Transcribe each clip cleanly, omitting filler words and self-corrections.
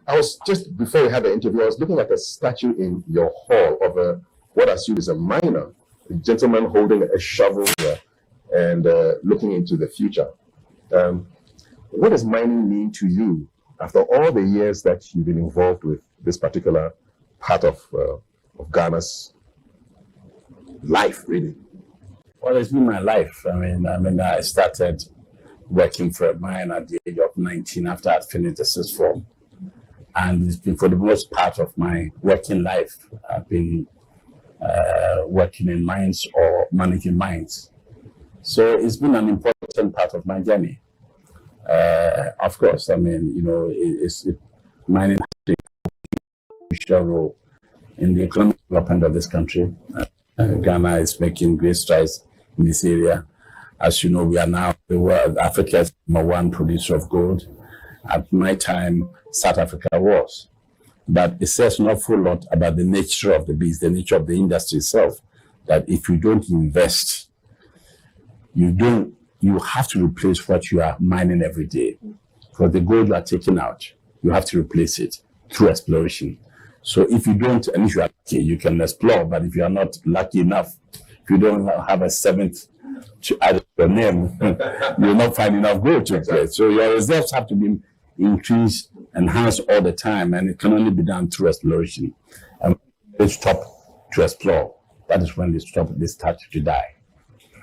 I was just, before we had the interview, I was looking at a statue in your hall of what I assume is a miner, a gentleman holding a shovel and looking into the future. What does mining mean to you after all the years that you've been involved with this particular part of Ghana's life, really? Well, it's been my life. I mean, I started working for a mine at the age of 19 after I'd finished the sixth form. And it's been, for the most part of my working life, I've been working in mines or managing mines. So it's been an important part of my journey. Of course, I mean, you know, mining has a crucial role in the economic development of this country. Ghana is making great strides in this area. As you know, we are now the world, Africa's #1 producer of gold. At my time, South Africa was. But it says an awful lot about the nature of the beast, the nature of the industry itself, that if you don't invest, you have to replace what you are mining every day. For the gold you are taking out, you have to replace it through exploration. So if you don't, and if you are lucky, you can explore, but if you are not lucky enough, if you don't have a seventh to add your name, you'll not find enough gold to play. So your reserves have to be increased, enhanced all the time, and it can only be done through exploration. And when they stop to explore, that is when they start to die.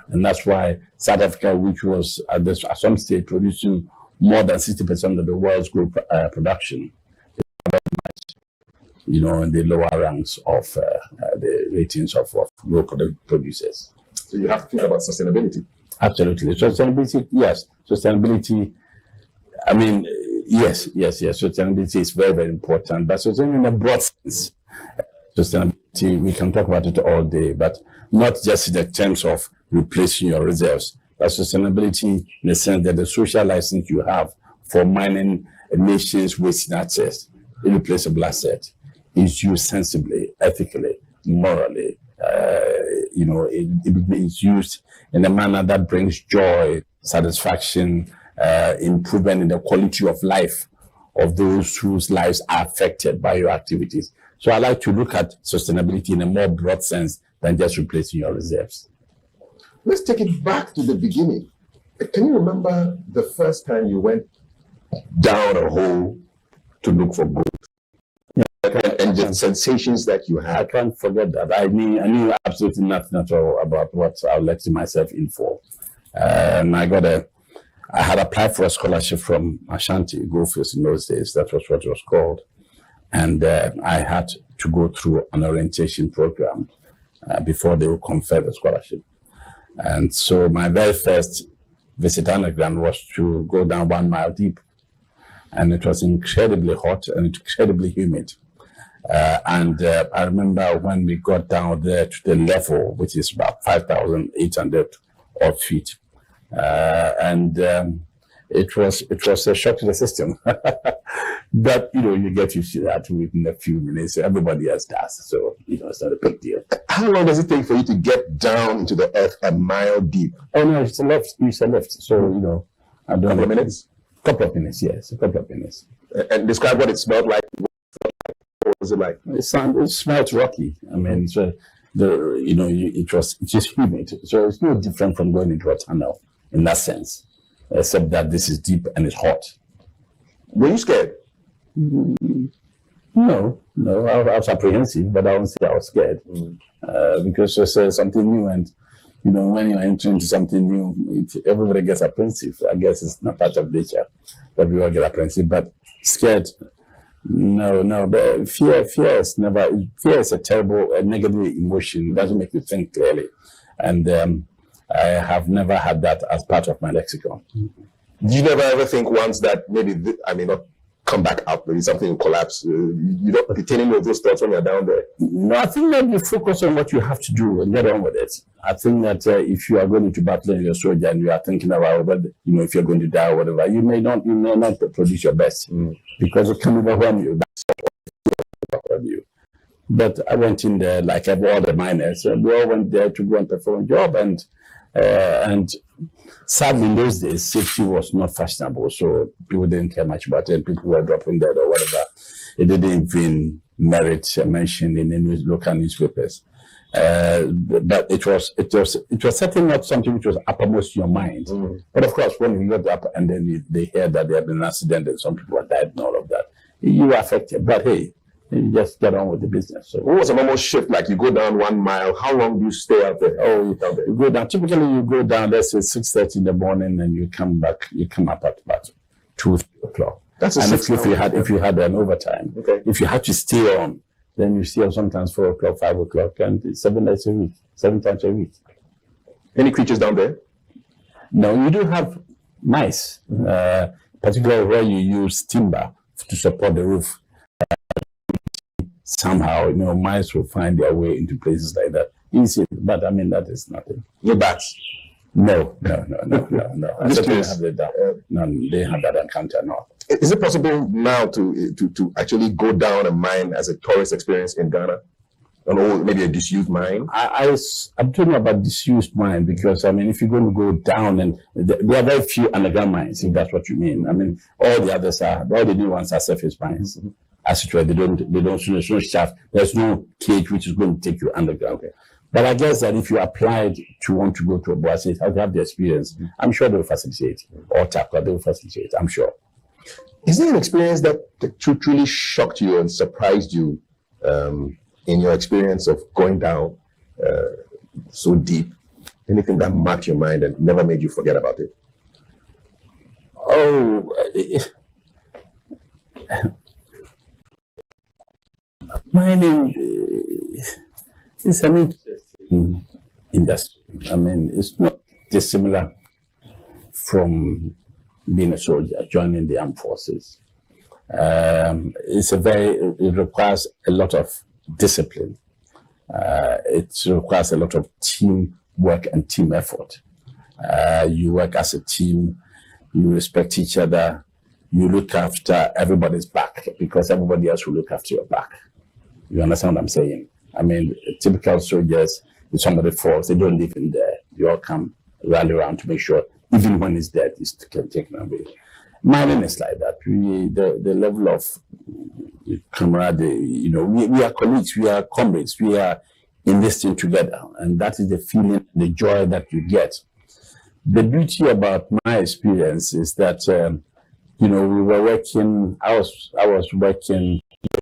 And that's why South Africa, which was at some stage producing more than 60% of the world's gold production, you know, in the lower ranks of the ratings of gold producers. So you have to think about sustainability. Absolutely. Sustainability, yes. Sustainability, I mean, yes. Sustainability is very, very important. But sustainability in a broad sense, sustainability, we can talk about it all day, but not just in the terms of replacing your reserves, but sustainability in the sense that the social license you have for mining a nation's waste assets, irreplaceable asset, is used sensibly, ethically, morally. You know, it is used in a manner that brings joy, satisfaction, improvement in the quality of life of those whose lives are affected by your activities. So I like to look at sustainability in a more broad sense than just replacing your reserves. Let's take it back to the beginning. Can you remember the first time you went down a hole to look for gold? And the sensations that you had? I can't forget that. I knew absolutely nothing at all about what I let myself in for. And I had applied for a scholarship from Ashanti Goldfields in those days. That was what it was called. And I had to go through an orientation program before they would confer the scholarship. And so my very first visit underground was to go down 1 mile deep. And it was incredibly hot and incredibly humid. I remember when we got down there to the level, which is about 5,800 odd feet. It was a shock to the system. But, you know, you get used to that within a few minutes. Everybody else does. So, you know, it's not a big deal. How long does it take for you to get down into the earth a mile deep? Oh, no, it's a lift. So, you know, I don't know. Couple of minutes? Couple of minutes, yes. A couple of minutes. And describe what it smelled like. What was it like? It smelled rocky. I mean, so it's just humid. So it's no different from going into a tunnel in that sense, except that this is deep and it's hot. Were you scared? No, I was apprehensive, but I won't say I was scared because it's something new, and you know, when you're entering into something new, everybody gets apprehensive. I guess it's not part of nature that we all get apprehensive, but scared. No. But fear is a terrible, negative emotion. It doesn't make you think clearly, and I have never had that as part of my lexicon. Did you never ever think once that maybe I may not come back up, maybe something will collapse? You don't retain any of those thoughts when you're down there? No, I think that you focus on what you have to do and get on with it. I think that if you are going into battle and you're a soldier and you are thinking about whether, you know, if you're going to die or whatever, you may not produce your best because it can overwhelm you. That's what overwhelm you. But I went in there like all the miners, and we all went there to go and perform a job, and sadly, in those days, safety was not fashionable, so people didn't care much about it. People were dropping dead or whatever. It didn't even merit a mention in the local newspapers. But it was certainly not something which was uppermost in your mind. Mm-hmm. But of course, when you got up and then they hear that there had been an accident and some people had died and all of that, you were affected. But hey, you just get on with the business. So, what was a normal shift like? You go down 1 mile. How long do you stay out there? you go down. Typically, you go down. Let's say 6:30 in the morning, and you come back. You come up at about 2 o'clock. That's and if you had an overtime, okay. If you had to stay on, then you stay on sometimes 4 o'clock, 5 o'clock, and it's 7 days a week, 7 times a week. Any creatures down there? No, you do have mice, particularly where you use timber to support the roof. Somehow, mice will find their way into places like that. Easy, but I mean, that is nothing. No bats? No. I don't have that. No, they have that encounter, no. Is it possible now to actually go down a mine as a tourist experience in Ghana? Or maybe a disused mine? I'm talking about disused mine because, I mean, if you're going to go down, and there are very few underground mines, if that's what you mean. I mean, all the new ones are surface mines. Mm-hmm. As it were, there's no shaft, there's no cage which is going to take you underground. Okay. But I guess that if you applied to want to go to a Boise, how to have the experience, mm-hmm. I'm sure they will facilitate. Or Takwa, they will facilitate, I'm sure. Is there an experience that truly shocked you and surprised you in your experience of going down so deep? Anything that marked your mind and never made you forget about it? Mining is an interesting industry. I mean, it's not dissimilar from being a soldier, joining the armed forces. It requires a lot of discipline. It requires a lot of team work and team effort. You work as a team, you respect each other, you look after everybody's back because everybody else will look after your back. You understand what I'm saying? I mean, typical soldiers, if somebody falls, they don't live in there. You all come rally around to make sure, even when he's dead, he's taken away. Mining is like that. The level of camaraderie, we are colleagues, we are comrades, we are in this thing together. And that is the feeling, the joy that you get. The beauty about my experience is that, we were working, I was working with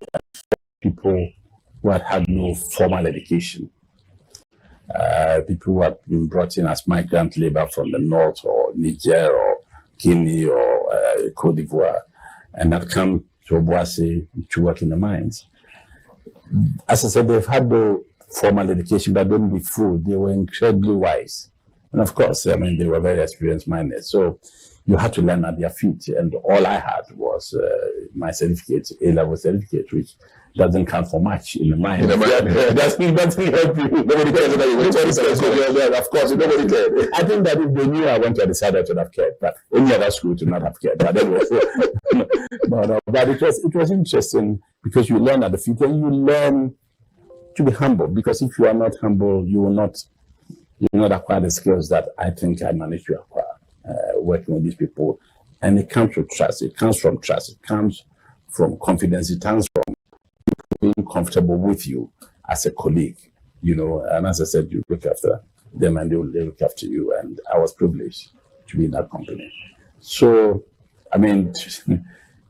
people who had no formal education. People who had been brought in as migrant labor from the north or Niger or Guinea or Cote d'Ivoire and had come to Obuasi to work in the mines. As I said, they've had no formal education, but don't be fooled. They were incredibly wise. And of course, I mean, they were very experienced miners. So you had to learn at their feet. And all I had was my certificate, A-level certificate, which doesn't count for much in the mine. It doesn't help you. Nobody cares about you. Of course, nobody cared. I think that if they knew I went to the side, I would have cared. But any other school would not have cared. But anyway, but it was interesting because you learn at the feet and you learn to be humble. Because if you are not humble, you will not acquire the skills that I think I managed to acquire working with these people. And it comes with trust. It comes from trust. It comes from confidence. It comes from being comfortable with you as a colleague, and as I said, you look after them and they look after you. And I was privileged to be in that company. So, I mean,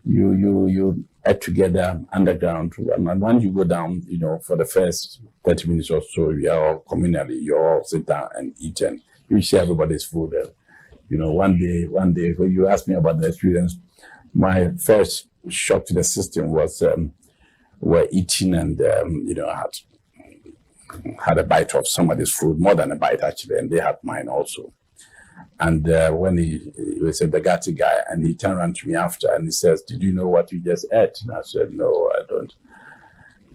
you act together underground. And when you go down, for the first 30 minutes or so, you are all communally, you all sit down and eat and you share everybody's food. One day, when you asked me about the experience, my first shock to the system was we're eating and, I had a bite of somebody's food, more than a bite actually, and they had mine also. And when he was a Bagatti guy, and he turned around to me after and he says, "Did you know what you just ate?" And I said, "No, I don't."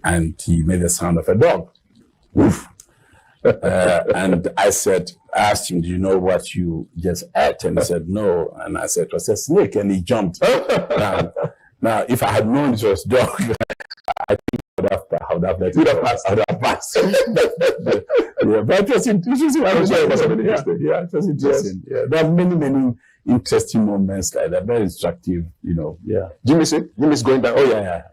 And he made the sound of a dog. Woof. And I asked him, "Do you know what you just ate?" And he said, "No." And I said, "It was a snake," and he jumped. Now, if I had known it was dog, I think I would have let it pass. Yeah, but it was interesting. It was interesting. Yeah. There are many interesting moments like that. Very instructive, Yeah. Do you miss it? You miss going down? Oh, yeah.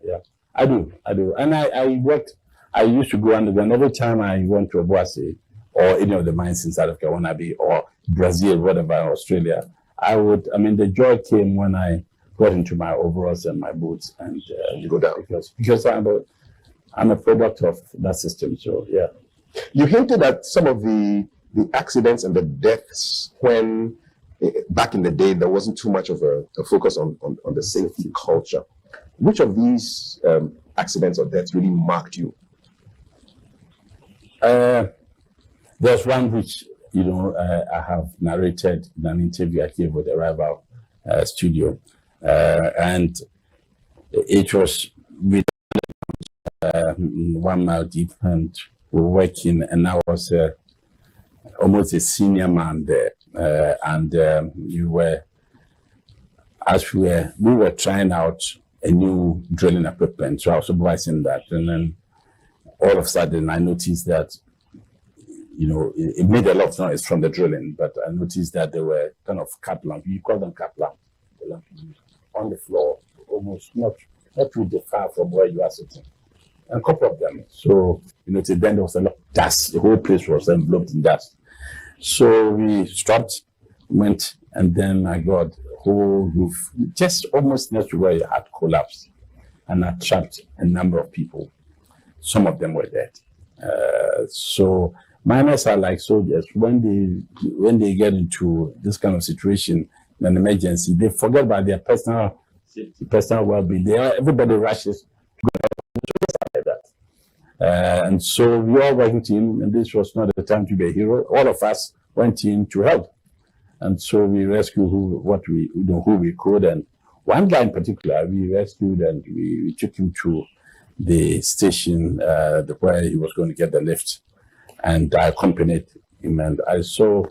I do. And I worked, I used to go underground. Every time I went to Obuasi or any of the mines in South Africa, Wannabe, or Brazil, whatever, Australia, the joy came when I got into my overalls and my boots and you go down. Because I'm a product of that system. So, yeah. You hinted at some of the accidents and the deaths when, back in the day, there wasn't too much of a focus on the safety culture. Which of these accidents or deaths really marked you? There's one which, I have narrated in an interview I gave with the Rival studio. And it was with 1 mile deep, and we were working, and I was almost a senior man there. We were trying out a new drilling equipment, so I was supervising that. And then all of a sudden I noticed that, it made a lot of noise from the drilling, but I noticed that there were kind of cap lamps, you call them cap lamps, on the floor, almost not really far from where you are sitting. And a couple of them. So, then there was a lot of dust. The whole place was enveloped in dust. So we stopped, went, and then I got a whole roof, just almost next to where it had collapsed. And I trapped a number of people. Some of them were dead. So miners are like soldiers. When they get into this kind of situation, an emergency, they forget about their personal well-being. Everybody rushes like that. And so we all went in, and this was not the time to be a hero. All of us went in to help. And so we rescued who we could. And one guy in particular, we rescued, and we took him to the station where he was going to get the lift. And I accompanied him, and I saw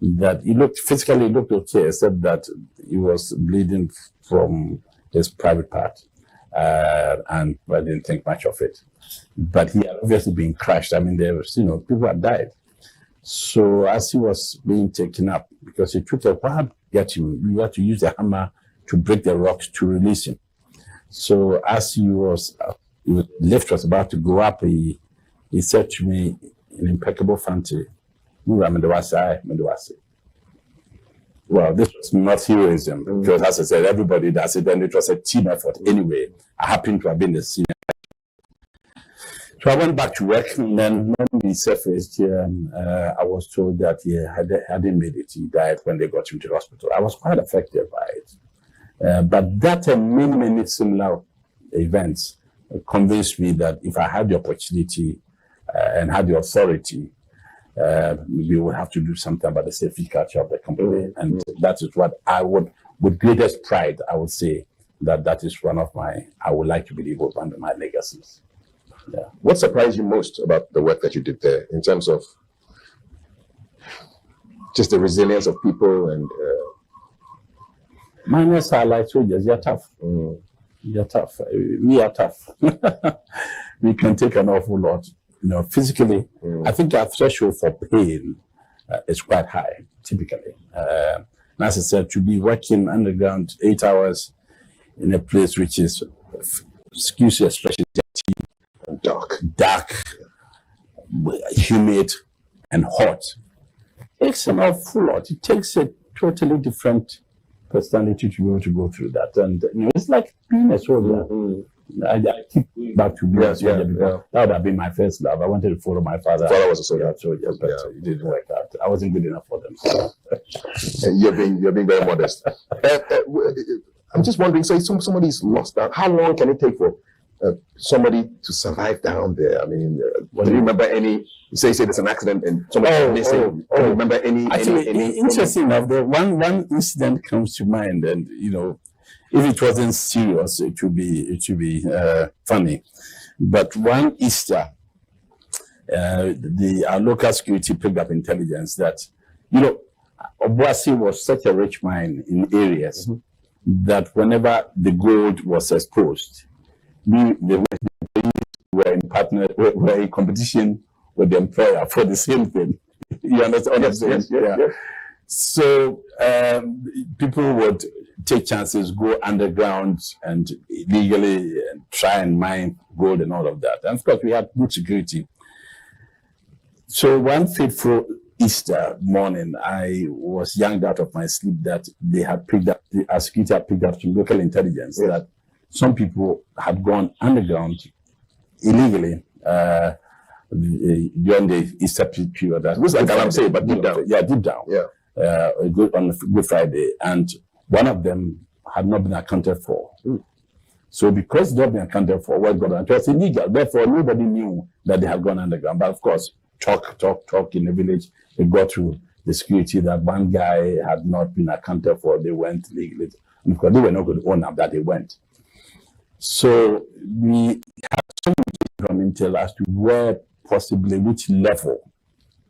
that he physically looked okay, except that he was bleeding from his private part. And I didn't think much of it. But he had obviously been crushed. There was, people had died. So as he was being taken up, because it took a while to get him, we had to use a hammer to break the rocks to release him. So as the lift was about to go up, he said to me in impeccable Fante, well, this was not heroism, because as I said, everybody does it, and it was a team effort. Anyway, I happened to have been the senior. So I went back to work, and then when we surfaced here, I was told that he hadn't made it. He died when they got him to the hospital. I was quite affected by it. But that and many similar events convinced me that if I had the opportunity and had the authority, we would have to do something about the safety culture of the company. And that is what I would, with greatest pride, I would say that is I would like to believe was one of my legacies. Yeah. What surprised you most about the work that you did there in terms of just the resilience of people? And miners are like soldiers. You're tough. You're tough. We are tough. We can take an awful lot. Physically, I think our threshold for pain is quite high, typically. And as I said, to be working underground 8 hours in a place which is, excuse the expression, dark, humid, and hot, takes an awful lot. It takes a totally different personality to be able to go through that. And it's like being a soldier. I keep back to being a soldier because that would have been my first love. I wanted to follow my father. Father was a soldier, but it didn't work out. I wasn't good enough for them. So. You're being very modest. I'm just wondering, so somebody's lost down. How long can it take for somebody to survive down there? Do you remember any? Say there's an accident and somebody's missing. Do you remember any? Actually, interesting enough, the one incident comes to mind, and if it wasn't serious, it would be funny. But one Easter, our local security picked up intelligence that Obuasi was such a rich mine in areas that whenever the gold was exposed, the were in were in competition with the employer for the same thing. You understand? Yes. So people would take chances, go underground and illegally try and mine gold and all of that. And of course, we had good security. So one fateful Easter morning, I was yanked out of my sleep that they had picked up, our security had picked up some local intelligence that some people had gone underground illegally during the Easter period. This is like I'm saying, but deep down. Yeah, deep down. Yeah. On Good Friday. And one of them had not been accounted for. So because it had not been accounted for, what got on, it was illegal. Therefore, nobody knew that they had gone underground. But of course, talk in the village. It got to the security that one guy had not been accounted for. They went legally. And because they were not going to own up that they went. So we had some from intel as to where possibly, which level,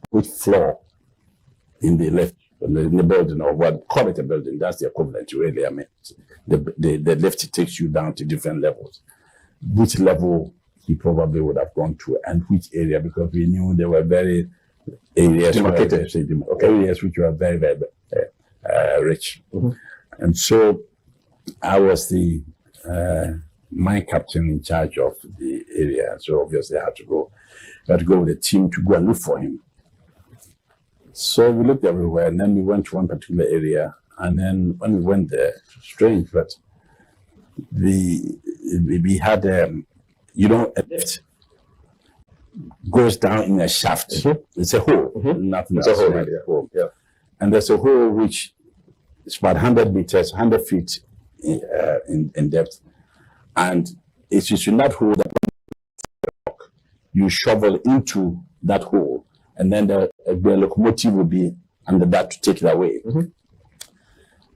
which floor in the building, or what, call it a building, that's the equivalent really. I mean, the lift takes you down to different levels. Which level he probably would have gone to, and which area, because we knew there were very areas areas which were very, very rich. And so I was the mine captain in charge of the area. So obviously I had to go with a team to go and look for him. So we looked everywhere, and then we went to one particular area. And then when we went there, strange, but we had a lift goes down in a shaft. It's a hole, nothing else. It's a hole, yeah. And there's a hole which is about 100 meters, 100 feet in depth. And it's just in that hole that you shovel into that hole, and then the locomotive will be under that to take it away.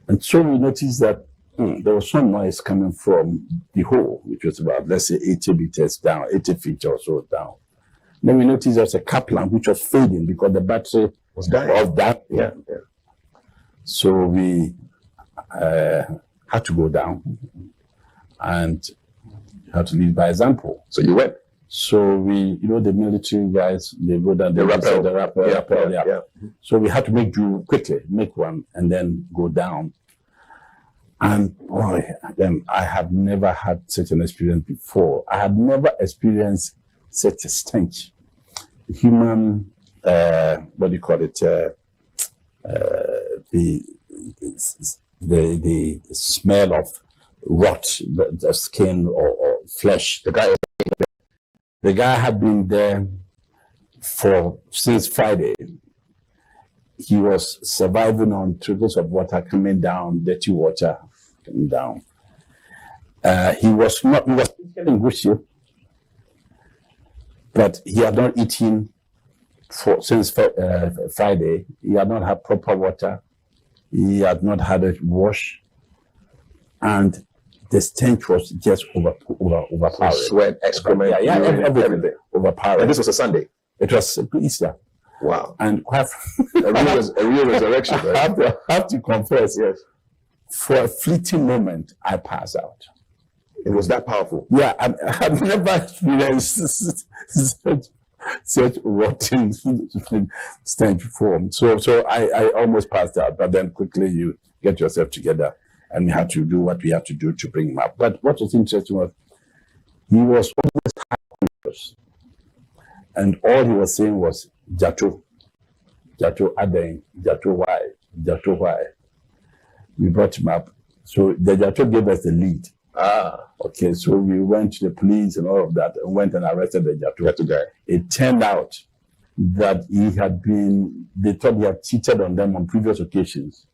And so we noticed that there was some noise coming from the hole, which was about, let's say, 80 meters down, 80 feet or so down. Then we noticed there was a Kaplan which was fading because the battery was dying. Yeah. So we had to go down and had to lead by example. So you went. So we, the military guys, they go down, they rappel. Yeah. So we had to make one, and then go down. And boy, then I have never had such an experience before. I had never experienced such a stench. Human, what do you call it? The smell of rot, the skin or flesh. The guy had been there since Friday. He was surviving on trickles of water coming down, dirty water coming down. He was in good shape, but he had not eaten since Friday. He had not had proper water. He had not had a wash, and the stench was just overpowering. Sweat, excrement, everything overpowering. And this was a Sunday. It was Easter. Wow. And quite a real resurrection. Right? I have to confess, yes. For a fleeting moment, I passed out. It was that powerful. Yeah, I've never experienced such rotten stench before. So I almost passed out, but then quickly you get yourself together, and we had to do what we had to do to bring him up. But what was interesting was he was almost unconscious, and all he was saying was Jato Aden, Jato why. We brought him up. So the Jato gave us the lead. Okay, so we went to the police and all of that, and went and arrested the Jato guy. It turned out that they thought he had cheated on them on previous occasions.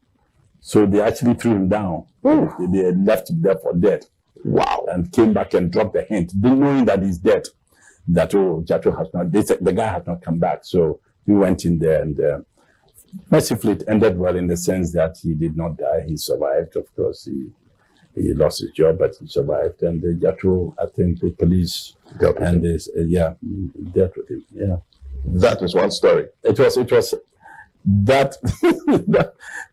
So they actually threw him down. They left him there for dead. Wow. And came back and dropped the hint, knowing that he's dead. Jato has not, the guy has not come back. So we went in there, and mercifully it ended well in the sense that he did not die. He survived. Of course, he lost his job, but he survived. And the Jato, I think the police dealt with him. Yeah. That was one story. It was that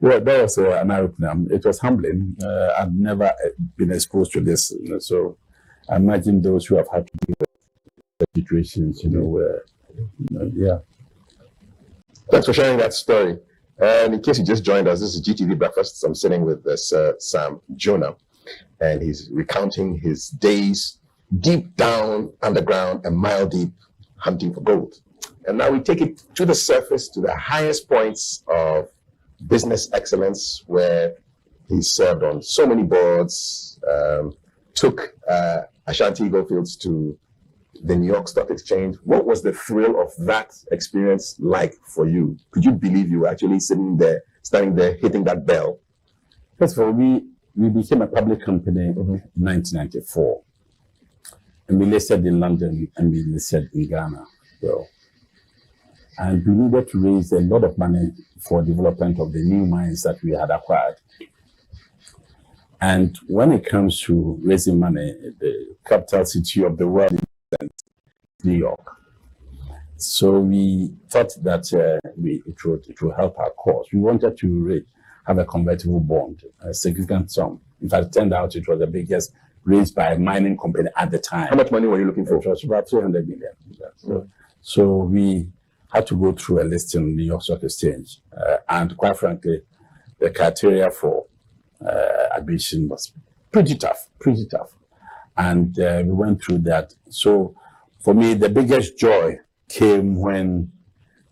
was an eye-opener. It was humbling. I've never been exposed to this, so I imagine those who have had to deal with situations, where, yeah. Thanks for sharing that story. And in case you just joined us, this is GTV Breakfast. I'm sitting with Sam Jonah, and he's recounting his days deep down underground, a mile deep, hunting for gold. And now we take it to the surface, to the highest points of business excellence, where he served on so many boards, took Ashanti Goldfields to the New York Stock Exchange. What was the thrill of that experience like for you? Could you believe you were actually standing there, hitting that bell? First of all, we became a public company in 1994. And we listed in London and we listed in Ghana. So, and we needed to raise a lot of money for development of the new mines that we had acquired. And when it comes to raising money, the capital city of the world is New York. So we thought that it would help our cause. We wanted to have a convertible bond, a significant sum. In fact, it turned out it was the biggest raised by a mining company at the time. How much money were you looking for? It was about 300 million. So we had to go through a listing in the New York Stock Exchange. And quite frankly, the criteria for admission was pretty tough. And we went through that. So for me, the biggest joy came when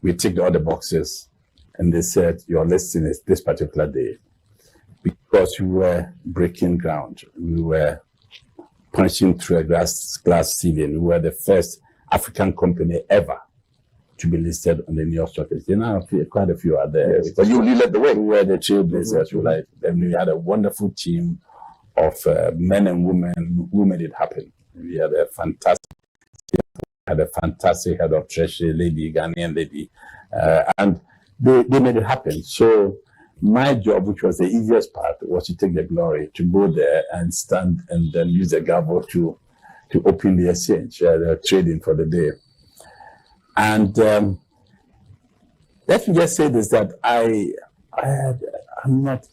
we ticked all the boxes and they said, your listing is this particular day. Because we were breaking ground. We were punching through a glass ceiling. We were the first African company ever to be listed on the New York Stock Exchange. Now, quite a few are there. Yes. But you led the way. We were the trailblazers. Then we had a wonderful team of men and women who made it happen. We had a fantastic head of treasury lady, Ghanaian lady, and they made it happen. So my job, which was the easiest part, was to take the glory, to go there and stand and then use the gavel to open the exchange, the trading for the day. And let me just say this, that I'm not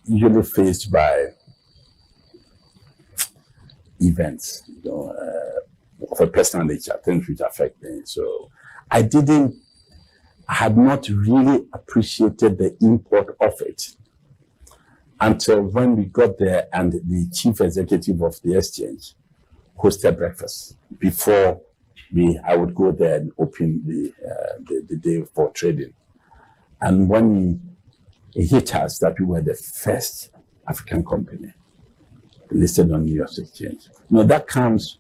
usually faced by events, of a personal nature, things which affect me. So I had not really appreciated the import of it until when we got there and the chief executive of the exchange hosted breakfast before I would go there and open the day for trading. And when he hit us that we were the first African company listed on New York Exchange. That comes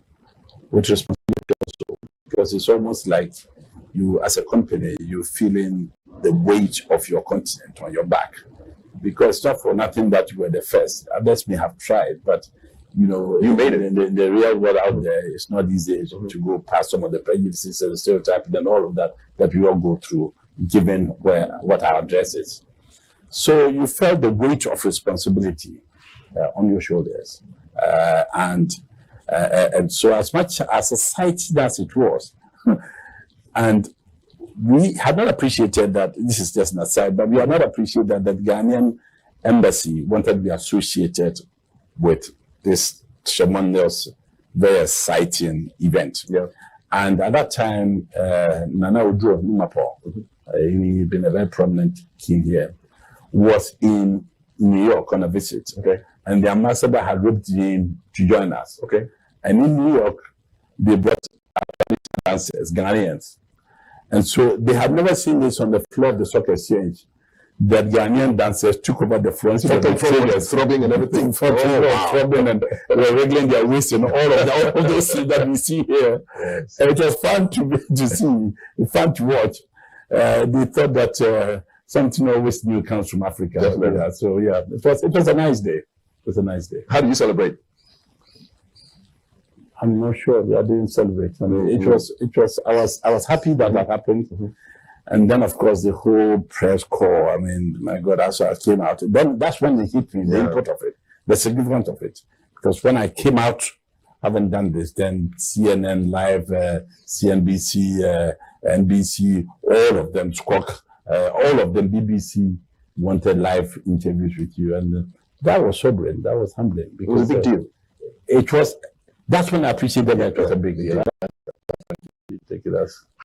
with responsibility also, because it's almost like you, as a company, you're feeling the weight of your continent on your back. Because it's not for nothing that you were the first. Others may have tried, but you made it. In the real world out there, it's not easy to go past some of the prejudices and stereotypes and all of that we all go through, given what our address is. So you felt the weight of responsibility on your shoulders. And so as much as exciting as it was, and we had not appreciated that, this is just an aside, but we had not appreciated that the Ghanaian embassy wanted to be associated with this tremendous, very exciting event. Yeah. And at that time, Nana Odu of Lumapo, he'd been a very prominent king here, was in New York on a visit. Okay. And the ambassador had roped him to join us. Okay. And in New York, they brought dancers, Ghanaians. And so they had never seen this on the floor of the stock exchange. That Ghanaian dancers took over the front, throbbing and everything, throbbing and were wriggling their wrists and all of those things that we see here. Yes. And it was fun to see, fun to watch. They thought that something always new comes from Africa. Yeah, so yeah, it was a nice day. It was a nice day. How do you celebrate? I'm not sure. I didn't celebrate. I mean, it was. I was happy that happened. Mm-hmm. And then, of course, the whole press corps, I mean, my God, that's why I came out. Then that's when they hit me, the import of it, the significance of it. Because when I came out, having done this, then CNN Live, CNBC, NBC, all of them, Squawk, all of them, BBC, wanted live interviews with you. And that was sobering, that was humbling. Because it was a big deal. That's when I appreciated that it was a big deal. Take it as.